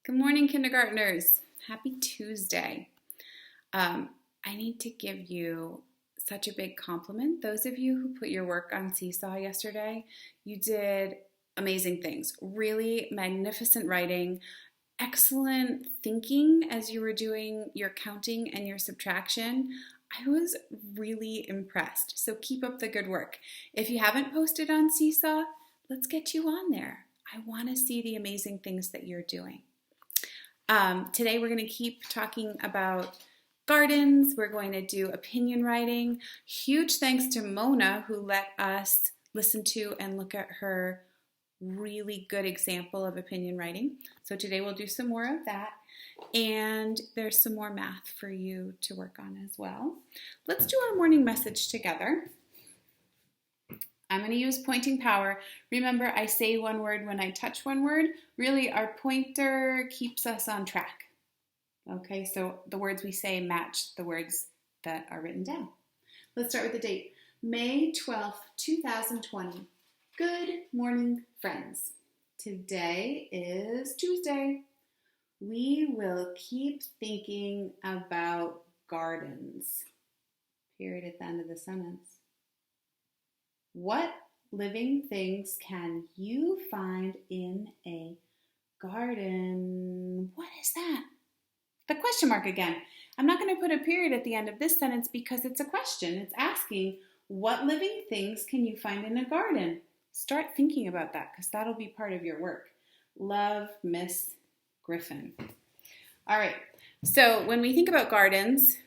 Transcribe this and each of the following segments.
Good morning, kindergartners. Happy Tuesday. I need to give you such a big compliment. Those of you who put your work on Seesaw yesterday, you did amazing things. Really magnificent writing, excellent thinking as you were doing your counting and your subtraction. I was really impressed. So keep up the good work. If you haven't posted on Seesaw, let's get you on there. I want to see the amazing things that you're doing. Today we're going to keep talking about gardens. We're going to do opinion writing. Huge thanks to Mona who let us listen to and look at her really good example of opinion writing. So today we'll do some more of that, and there's some more math for you to work on as well. Let's do our morning message together. I'm going to use pointing power. Remember, I say one word when I touch one word. Really, our pointer keeps us on track. Okay, so the words we say match the words that are written down. Let's start with the date. May 12th, 2020. Good morning, friends. Today is Tuesday. We will keep thinking about gardens. Period at the end of the sentence. What living things can you find in a garden? What is that? The question mark again. I'm not going to put a period at the end of this sentence because it's a question. It's asking, what living things can you find in a garden? Start thinking about that because that'll be part of your work. Love, Miss Griffin. All right. So when we think about gardens,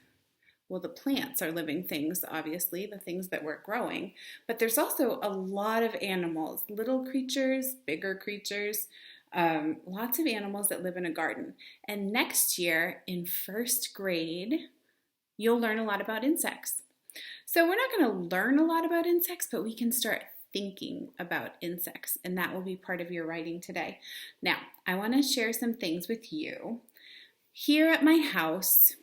well, the plants are living things, obviously, the things that we're growing. But there's also a lot of animals, little creatures, bigger creatures, lots of animals that live in a garden. And next year in first grade, you'll learn a lot about insects. So we're not going to learn a lot about insects, but we can start thinking about insects, and that will be part of your writing today. Now, I want to share some things with you. Here at my house,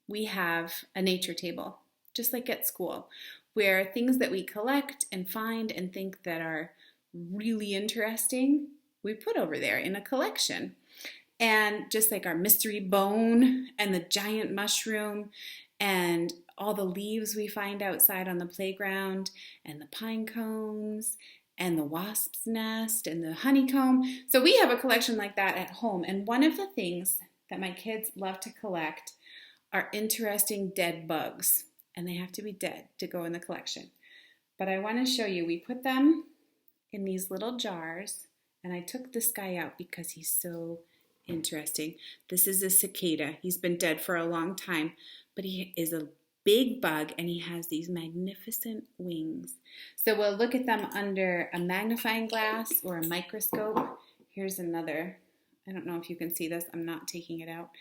we have a nature table, just like at school, where things that we collect and find and think that are really interesting, we put over there in a collection. And just like our mystery bone and the giant mushroom and all the leaves we find outside on the playground and the pine cones and the wasp's nest and the honeycomb. So we have a collection like that at home. And one of the things that my kids love to collect are interesting dead bugs, and they have to be dead to go in the collection. But I want to show you, we put them in these little jars, and I took this guy out because he's so interesting. This is a cicada. He's been dead for a long time, but he is a big bug, and he has these magnificent wings. So we'll look at them under a magnifying glass or a microscope. Here's another. I don't know if you can see this. I'm not taking it out.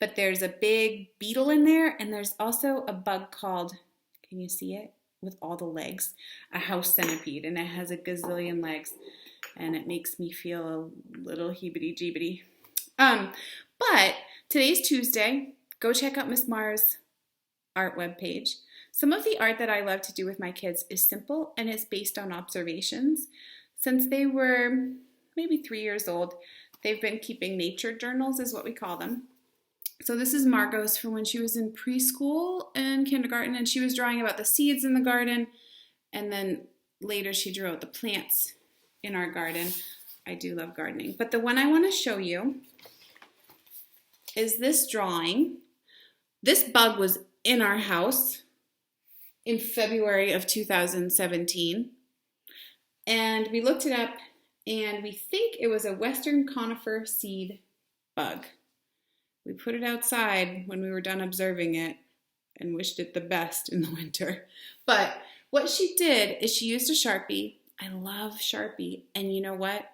But there's a big beetle in there, and there's also a bug called, can you see it? With all the legs, a house centipede, and it has a gazillion legs, and it makes me feel a little heebity-jeebity. But today's Tuesday. Go check out Miss Mars' art webpage. Some of the art that I love to do with my kids is simple, and it's based on observations. Since they were maybe 3 years old, they've been keeping nature journals, is what we call them. So this is Margot's from when she was in preschool and kindergarten, and she was drawing about the seeds in the garden, and then later she drew out the plants in our garden. I do love gardening. But the one I want to show you is this drawing. This bug was in our house in February of 2017, and we looked it up, and we think it was a western conifer seed bug. We put it outside when we were done observing it and wished it the best in the winter. But what she did is she used a Sharpie. I love Sharpie. And you know what?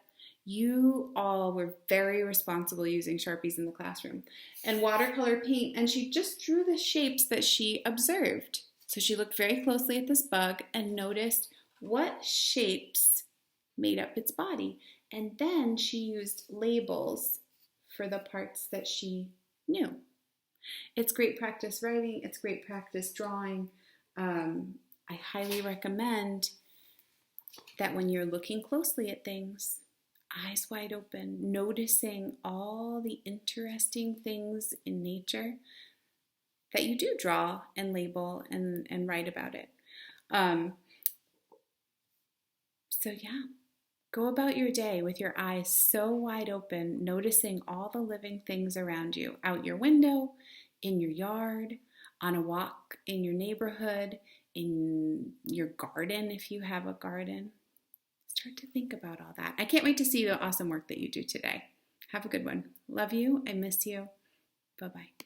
You all were very responsible using Sharpies in the classroom. And watercolor paint. And she just drew the shapes that she observed. So she looked very closely at this bug and noticed what shapes made up its body. And then she used labels for the parts that she knew. It's great practice writing. It's great practice drawing. I highly recommend that when you're looking closely at things, eyes wide open, noticing all the interesting things in nature that you do draw and label and write about it. Um, so, yeah, go about your day with your eyes so wide open, noticing all the living things around you, out your window, in your yard, on a walk in your neighborhood, in your garden if you have a garden. Start to think about all that. I can't wait to see the awesome work that you do today. Have a good one. Love you. I miss you. Bye-bye.